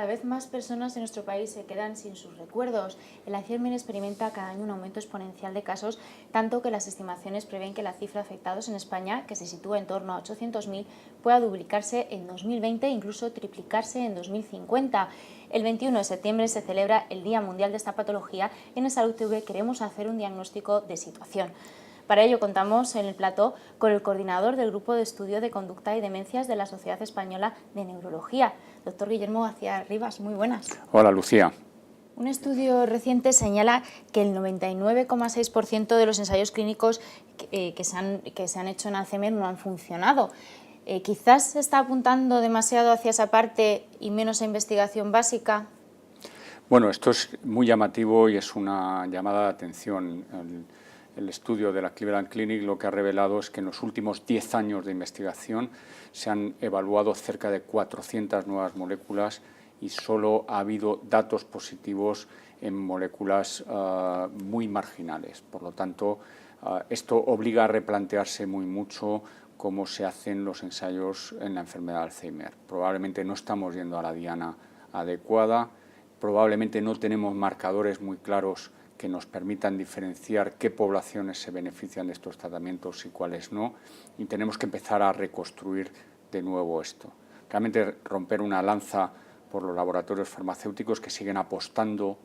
cada vez más personas en nuestro país se quedan sin sus recuerdos. El Alzheimer experimenta cada año un aumento exponencial de casos, tanto que las estimaciones prevén que la cifra de afectados en España, que se sitúa en torno a 800.000, pueda duplicarse en 2020 e incluso triplicarse en 2050. El 21 de septiembre se celebra el Día Mundial de esta patología y en Salud TV queremos hacer un diagnóstico de situación. Para ello contamos en el plató con el coordinador del Grupo de Estudio de Conducta y Demencias de la Sociedad Española de Neurología, doctor Guillermo García Rivas. Muy buenas. Hola, Lucía. Un estudio reciente señala que el 99,6% de los ensayos clínicos que se han hecho en Alzheimer no han funcionado. ¿Quizás se está apuntando demasiado hacia esa parte y menos a investigación básica? Bueno, esto es muy llamativo y es una llamada de atención. El estudio de la Cleveland Clinic lo que ha revelado es que en los últimos 10 años de investigación se han evaluado cerca de 400 nuevas moléculas y solo ha habido datos positivos en moléculas muy marginales. Por lo tanto, esto obliga a replantearse muy mucho cómo se hacen los ensayos en la enfermedad de Alzheimer. Probablemente no estamos yendo a la diana adecuada, probablemente no tenemos marcadores muy claros que nos permitan diferenciar qué poblaciones se benefician de estos tratamientos y cuáles no, y tenemos que empezar a reconstruir de nuevo esto. Realmente romper una lanza por los laboratorios farmacéuticos que siguen apostando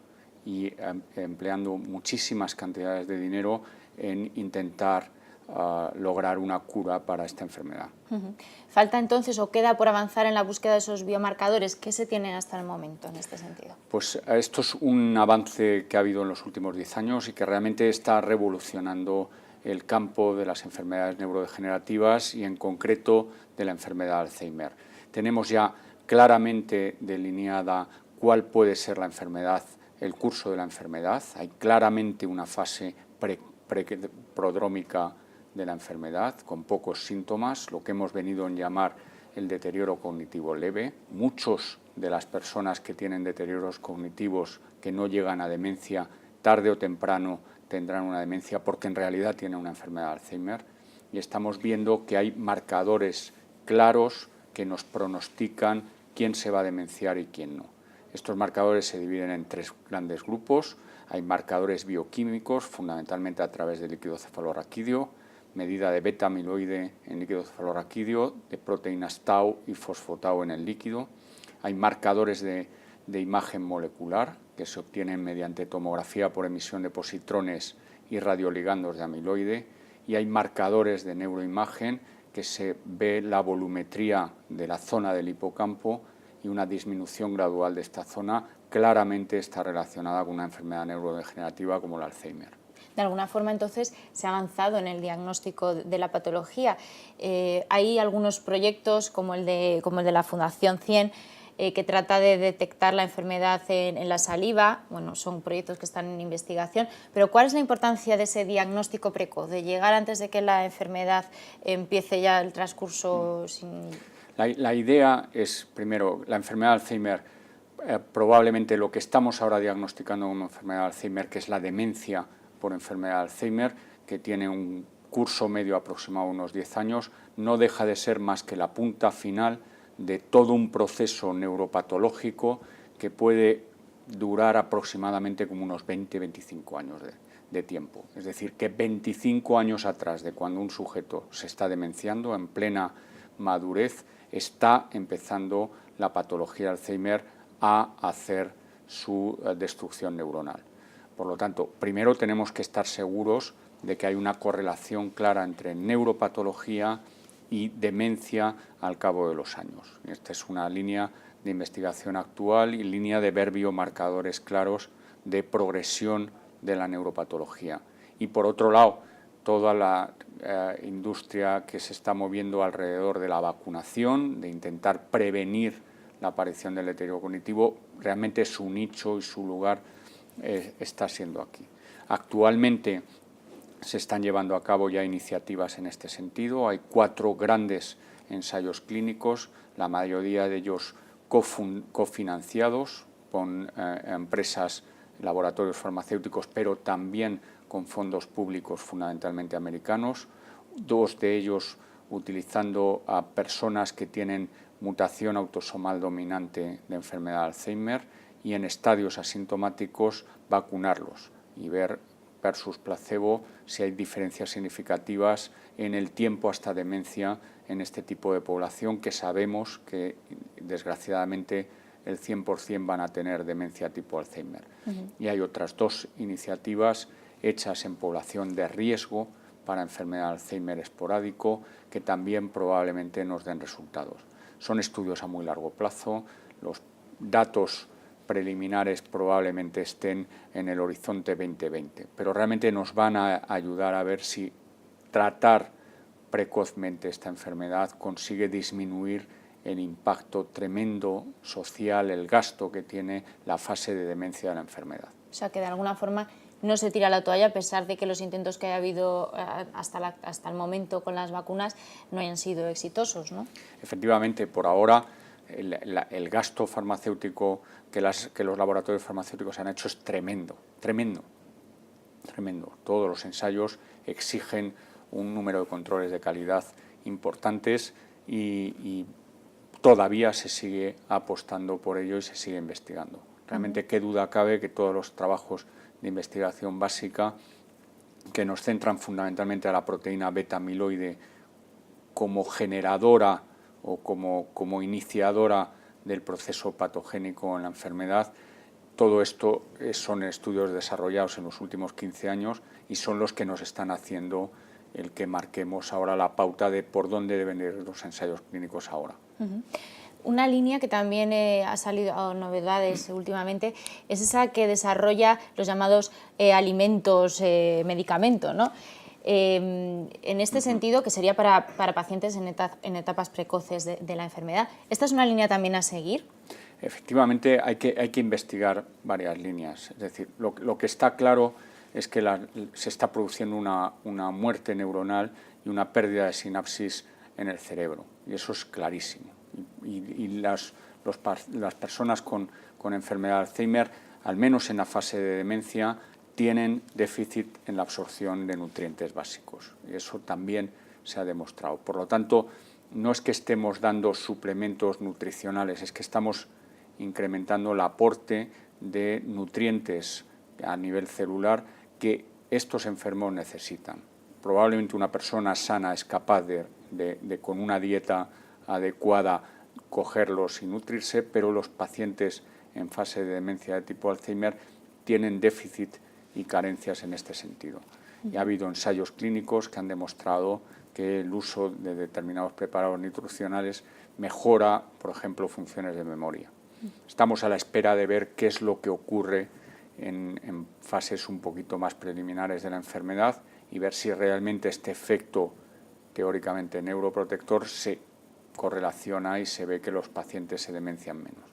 y empleando muchísimas cantidades de dinero en intentar lograr una cura para esta enfermedad. ¿Falta entonces o queda por avanzar en la búsqueda de esos biomarcadores? ¿Qué se tiene hasta el momento en este sentido? Pues esto es un avance que ha habido en los últimos 10 años y que realmente está revolucionando el campo de las enfermedades neurodegenerativas y en concreto de la enfermedad de Alzheimer. Tenemos ya claramente delineada cuál puede ser la enfermedad, el curso de la enfermedad. Hay claramente una fase prodrómica de la enfermedad, con pocos síntomas, lo que hemos venido a llamar el deterioro cognitivo leve. Muchos de las personas que tienen deterioros cognitivos que no llegan a demencia, tarde o temprano tendrán una demencia porque en realidad tienen una enfermedad de Alzheimer, y estamos viendo que hay marcadores claros que nos pronostican quién se va a demenciar y quién no. Estos marcadores se dividen en 3 grandes grupos. Hay marcadores bioquímicos, fundamentalmente a través del líquido cefalorraquídeo, medida de beta-amiloide en líquido cefalorraquídeo, de proteínas tau y fosfotau en el líquido. Hay marcadores de imagen molecular que se obtienen mediante tomografía por emisión de positrones y radioligandos de amiloide, y hay marcadores de neuroimagen que se ve la volumetría de la zona del hipocampo y una disminución gradual de esta zona claramente está relacionada con una enfermedad neurodegenerativa como el Alzheimer. De alguna forma, entonces, se ha avanzado en el diagnóstico de la patología. Hay algunos proyectos, como el de la Fundación 100, que trata de detectar la enfermedad en la saliva. Bueno, son proyectos que están en investigación, pero ¿cuál es la importancia de ese diagnóstico precoz, de llegar antes de que la enfermedad empiece ya el transcurso sin...? La idea es, primero, la enfermedad de Alzheimer, probablemente lo que estamos ahora diagnosticando como enfermedad de Alzheimer, que es la demencia por enfermedad de Alzheimer, que tiene un curso medio aproximado de unos 10 años, no deja de ser más que la punta final de todo un proceso neuropatológico que puede durar aproximadamente como unos 20-25 años de tiempo. Es decir, que 25 años atrás de cuando un sujeto se está demenciando, en plena madurez, está empezando la patología de Alzheimer a hacer su destrucción neuronal. Por lo tanto, primero tenemos que estar seguros de que hay una correlación clara entre neuropatología y demencia al cabo de los años. Esta es una línea de investigación actual y línea de ver biomarcadores claros de progresión de la neuropatología. Y por otro lado, toda la industria que se está moviendo alrededor de la vacunación, de intentar prevenir la aparición del deterioro cognitivo, realmente su nicho y su lugar está siendo aquí. Actualmente se están llevando a cabo ya iniciativas en este sentido. Hay 4 grandes ensayos clínicos, la mayoría de ellos cofinanciados con empresas, laboratorios farmacéuticos, pero también con fondos públicos fundamentalmente americanos. 2 de ellos utilizando a personas que tienen mutación autosomal dominante de enfermedad de Alzheimer, y en estadios asintomáticos vacunarlos y ver versus placebo si hay diferencias significativas en el tiempo hasta demencia en este tipo de población, que sabemos que desgraciadamente el 100% van a tener demencia tipo Alzheimer. Y hay otras 2 iniciativas hechas en población de riesgo para enfermedad de Alzheimer esporádico, que también probablemente nos den resultados. Son estudios a muy largo plazo, los datos preliminares probablemente estén en el horizonte 2020, pero realmente nos van a ayudar a ver si tratar precozmente esta enfermedad consigue disminuir el impacto tremendo social, el gasto que tiene la fase de demencia de la enfermedad. O sea, que de alguna forma no se tira la toalla, a pesar de que los intentos que haya habido hasta el momento con las vacunas no hayan sido exitosos, ¿no? Efectivamente, por ahora el gasto farmacéutico que los laboratorios farmacéuticos han hecho es tremendo, tremendo, tremendo. Todos los ensayos exigen un número de controles de calidad importantes y todavía se sigue apostando por ello y se sigue investigando. Realmente qué duda cabe que todos los trabajos de investigación básica que nos centran fundamentalmente a la proteína beta-amiloide como generadora o como iniciadora del proceso patogénico en la enfermedad, todo esto son estudios desarrollados en los últimos 15 años y son los que nos están haciendo el que marquemos ahora la pauta de por dónde deben ir los ensayos clínicos ahora. Una línea que también ha salido a novedades últimamente es esa que desarrolla los llamados alimentos medicamento, ¿no? En este sentido, que sería para pacientes en etapas precoces de la enfermedad. ¿Esta es una línea también a seguir? Efectivamente, hay que investigar varias líneas. Es decir, lo que está claro es que se está produciendo una muerte neuronal y una pérdida de sinapsis en el cerebro, y eso es clarísimo. Y las personas con enfermedad de Alzheimer, al menos en la fase de demencia, tienen déficit en la absorción de nutrientes básicos, y eso también se ha demostrado. Por lo tanto, no es que estemos dando suplementos nutricionales, es que estamos incrementando el aporte de nutrientes a nivel celular que estos enfermos necesitan. Probablemente una persona sana es capaz de con una dieta adecuada cogerlos y nutrirse, pero los pacientes en fase de demencia de tipo Alzheimer tienen déficit y carencias en este sentido. Y ha habido ensayos clínicos que han demostrado que el uso de determinados preparados nutricionales mejora, por ejemplo, funciones de memoria. Estamos a la espera de ver qué es lo que ocurre en fases un poquito más preliminares de la enfermedad y ver si realmente este efecto teóricamente neuroprotector se correlaciona y se ve que los pacientes se demencian menos.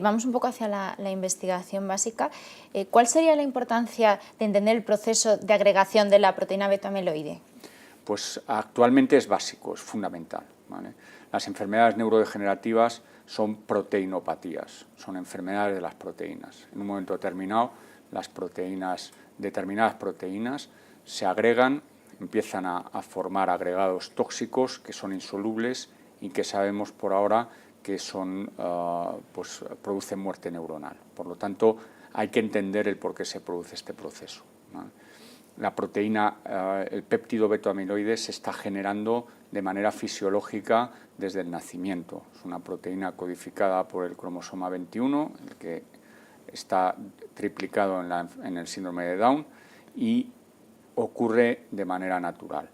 Vamos un poco hacia la investigación básica. ¿Cuál sería la importancia de entender el proceso de agregación de la proteína beta-amiloide? Pues actualmente es básico, es fundamental, ¿vale? Las enfermedades neurodegenerativas son proteinopatías, son enfermedades de las proteínas. En un momento determinado, determinadas proteínas se agregan, empiezan a formar agregados tóxicos que son insolubles y que sabemos por ahora que producen muerte neuronal. Por lo tanto, hay que entender el por qué se produce este proceso, ¿vale? La proteína, el péptido beta-amiloide se está generando de manera fisiológica desde el nacimiento. Es una proteína codificada por el cromosoma 21, el que está triplicado en el síndrome de Down, y ocurre de manera natural.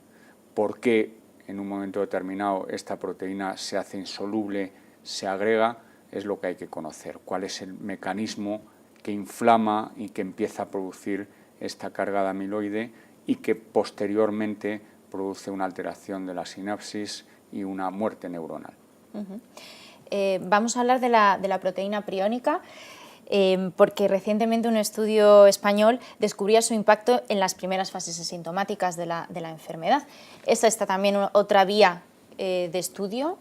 ¿Por qué en un momento determinado esta proteína se hace insoluble, se agrega? Es lo que hay que conocer. ¿Cuál es el mecanismo que inflama y que empieza a producir esta carga de amiloide y que posteriormente produce una alteración de la sinapsis y una muerte neuronal? Vamos a hablar de la proteína priónica, porque recientemente un estudio español descubría su impacto en las primeras fases asintomáticas de la enfermedad. ¿Esta está también otra vía de estudio?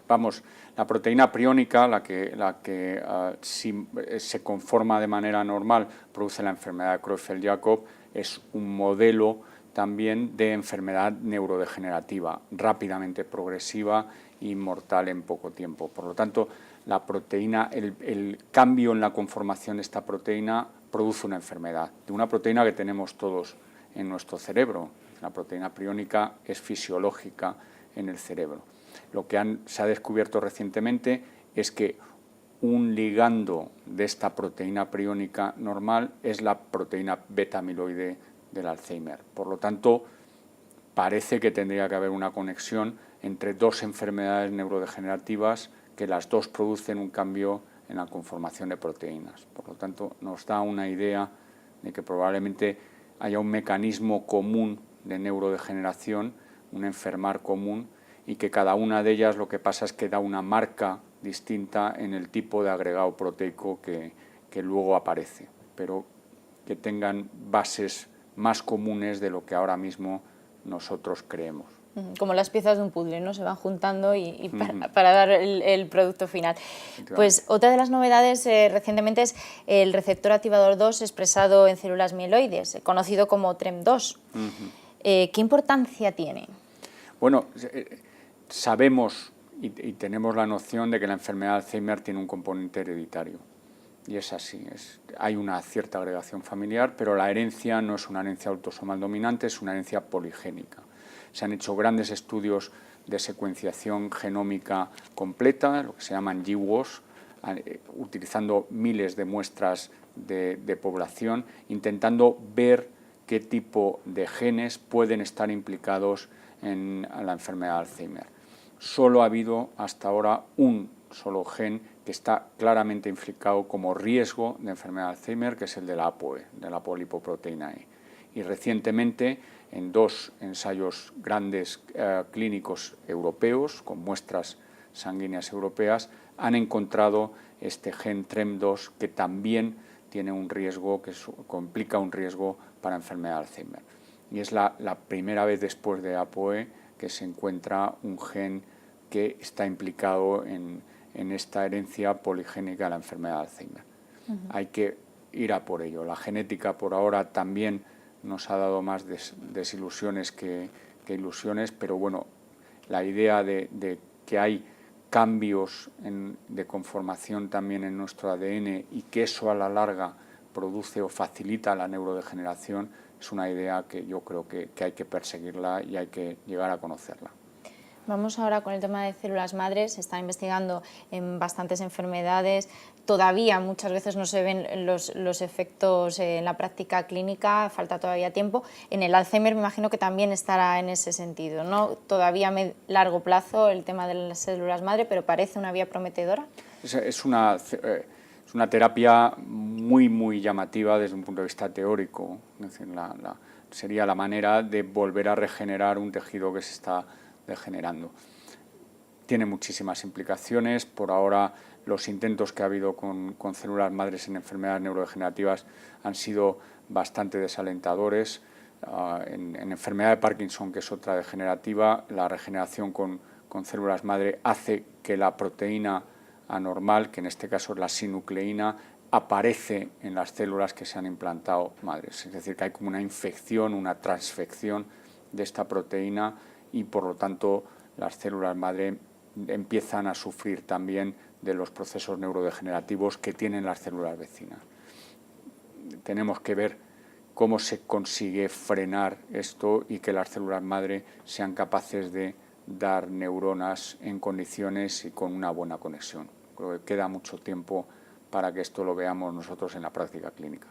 Vamos, la proteína priónica, la que si se conforma de manera normal, produce la enfermedad de Creutzfeldt-Jakob, es un modelo también de enfermedad neurodegenerativa, rápidamente progresiva y mortal en poco tiempo. Por lo tanto, la proteína, el cambio en la conformación de esta proteína produce una enfermedad, de una proteína que tenemos todos en nuestro cerebro. La proteína priónica es fisiológica en el cerebro. Lo que se ha descubierto recientemente es que un ligando de esta proteína priónica normal es la proteína beta-amiloide del Alzheimer. Por lo tanto, parece que tendría que haber una conexión entre dos enfermedades neurodegenerativas que las dos producen un cambio en la conformación de proteínas. Por lo tanto, nos da una idea de que probablemente haya un mecanismo común de neurodegeneración, un enfermar común, y que cada una de ellas lo que pasa es que da una marca distinta en el tipo de agregado proteico que luego aparece, pero que tengan bases más comunes de lo que ahora mismo nosotros creemos. Como las piezas de un puzzle, ¿no? Se van juntando y para dar el producto final. Pues otra de las novedades recientemente es el receptor activador 2 expresado en células mieloides, conocido como TREM2. ¿Qué importancia tiene? Bueno, sabemos y tenemos la noción de que la enfermedad de Alzheimer tiene un componente hereditario. Y es así, hay una cierta agregación familiar, pero la herencia no es una herencia autosomal dominante, es una herencia poligénica. Se han hecho grandes estudios de secuenciación genómica completa, lo que se llaman GWAS, utilizando miles de muestras de población, intentando ver qué tipo de genes pueden estar implicados en la enfermedad de Alzheimer. Solo ha habido hasta ahora un solo gen que está claramente implicado como riesgo de enfermedad de Alzheimer, que es el de la ApoE, de la apolipoproteína E. Y recientemente, en dos ensayos grandes clínicos europeos, con muestras sanguíneas europeas, han encontrado este gen TREM2 que también tiene un riesgo, que complica un riesgo para enfermedad de Alzheimer. Y es la primera vez después de ApoE que se encuentra un gen que está implicado en esta herencia poligénica de la enfermedad de Alzheimer. Hay que ir a por ello. La genética por ahora también nos ha dado más desilusiones que ilusiones, pero bueno, la idea de que hay cambios de conformación también en nuestro ADN y que eso a la larga produce o facilita la neurodegeneración es una idea que yo creo que hay que perseguirla y hay que llegar a conocerla. Vamos ahora con el tema de células madres. Se está investigando en bastantes enfermedades. Todavía muchas veces no se ven los efectos en la práctica clínica, falta todavía tiempo. En el Alzheimer me imagino que también estará en ese sentido, ¿no? Todavía a largo plazo el tema de las células madre, pero parece una vía prometedora. Es una terapia muy llamativa desde un punto de vista teórico. Es decir, sería la manera de volver a regenerar un tejido que se está degenerando. Tiene muchísimas implicaciones. Por ahora, los intentos que ha habido con células madres en enfermedades neurodegenerativas han sido bastante desalentadores. En enfermedad de Parkinson, que es otra degenerativa, la regeneración con células madre hace que la proteína anormal, que en este caso es la sinucleína, aparece en las células que se han implantado madres. Es decir, que hay como una infección, una transfección de esta proteína y por lo tanto las células madre empiezan a sufrir también de los procesos neurodegenerativos que tienen las células vecinas. Tenemos que ver cómo se consigue frenar esto y que las células madre sean capaces de dar neuronas en condiciones y con una buena conexión. Creo que queda mucho tiempo para que esto lo veamos nosotros en la práctica clínica.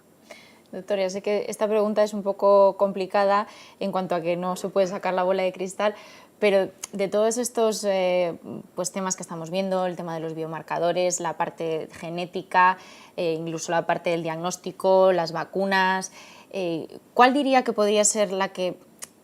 Doctor, ya sé que esta pregunta es un poco complicada en cuanto a que no se puede sacar la bola de cristal, pero de todos estos pues temas que estamos viendo, el tema de los biomarcadores, la parte genética, incluso la parte del diagnóstico, las vacunas, ¿cuál diría que podría ser la que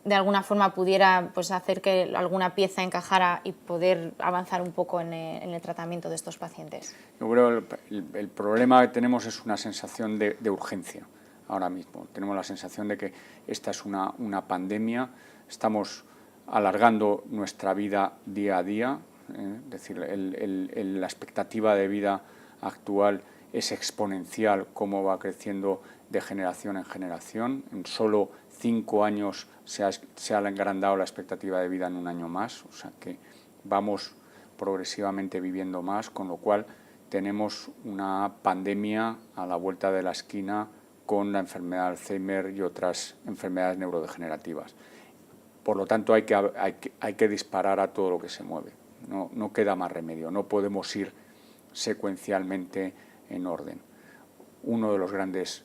de alguna forma pudiera pues, hacer que alguna pieza encajara y poder avanzar un poco en el tratamiento de estos pacientes? Yo creo que el problema que tenemos es una sensación de urgencia ahora mismo. Tenemos la sensación de que esta es una pandemia, estamos alargando nuestra vida día a día, es decir, la expectativa de vida actual es exponencial, cómo va creciendo de generación en generación. En solo 5 años se ha agrandado la expectativa de vida en un año más, o sea que vamos progresivamente viviendo más, con lo cual tenemos una pandemia a la vuelta de la esquina con la enfermedad de Alzheimer y otras enfermedades neurodegenerativas. Por lo tanto, hay que disparar a todo lo que se mueve. No queda más remedio, no podemos ir secuencialmente en orden. Uno de los grandes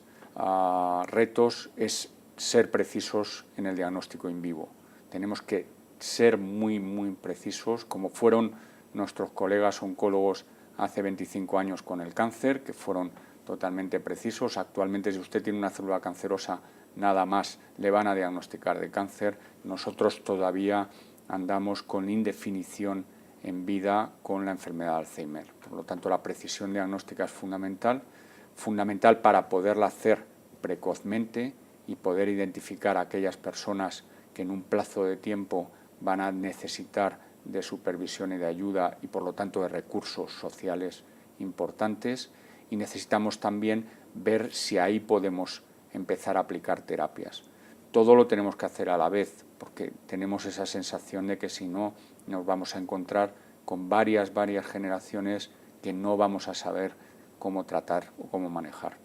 retos es ser precisos en el diagnóstico in vivo. Tenemos que ser muy, muy precisos, como fueron nuestros colegas oncólogos hace 25 años con el cáncer, que fueron totalmente precisos. Actualmente, si usted tiene una célula cancerosa, nada más le van a diagnosticar de cáncer. Nosotros todavía andamos con indefinición en vida con la enfermedad de Alzheimer. Por lo tanto, la precisión diagnóstica es fundamental para poderla hacer precozmente y poder identificar a aquellas personas que en un plazo de tiempo van a necesitar de supervisión y de ayuda y por lo tanto de recursos sociales importantes, y necesitamos también ver si ahí podemos empezar a aplicar terapias. Todo lo tenemos que hacer a la vez porque tenemos esa sensación de que si no nos vamos a encontrar con varias generaciones que no vamos a saber cómo tratar o cómo manejar.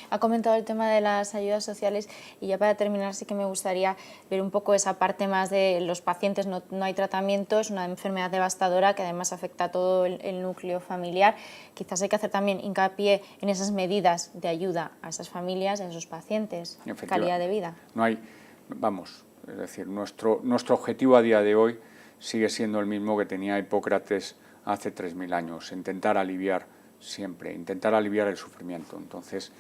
Ha comentado el tema de las ayudas sociales y ya para terminar sí que me gustaría ver un poco esa parte más de los pacientes. No hay tratamiento, es una enfermedad devastadora que además afecta a todo el núcleo familiar. Quizás hay que hacer también hincapié en esas medidas de ayuda a esas familias, a esos pacientes, calidad de vida. Es decir, nuestro objetivo a día de hoy sigue siendo el mismo que tenía Hipócrates hace 3000 años, intentar aliviar el sufrimiento. Entonces,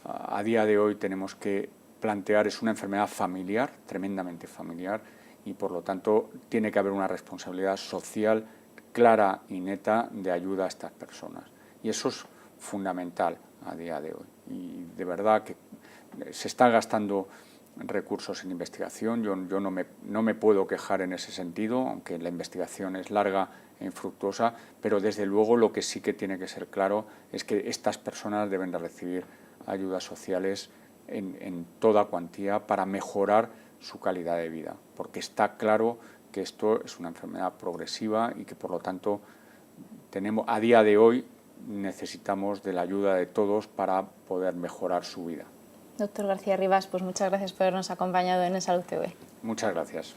a día de hoy tenemos que plantear, es una enfermedad familiar, tremendamente familiar, y por lo tanto tiene que haber una responsabilidad social clara y neta de ayuda a estas personas. Y eso es fundamental a día de hoy. Y de verdad que se está gastando recursos en investigación. Yo no me puedo quejar en ese sentido, aunque la investigación es larga e infructuosa, pero desde luego lo que sí que tiene que ser claro es que estas personas deben de recibir ayudas sociales en toda cuantía para mejorar su calidad de vida, porque está claro que esto es una enfermedad progresiva y que por lo tanto a día de hoy necesitamos de la ayuda de todos para poder mejorar su vida. Doctor García Rivas, pues muchas gracias por habernos acompañado en Salud TV. Muchas gracias.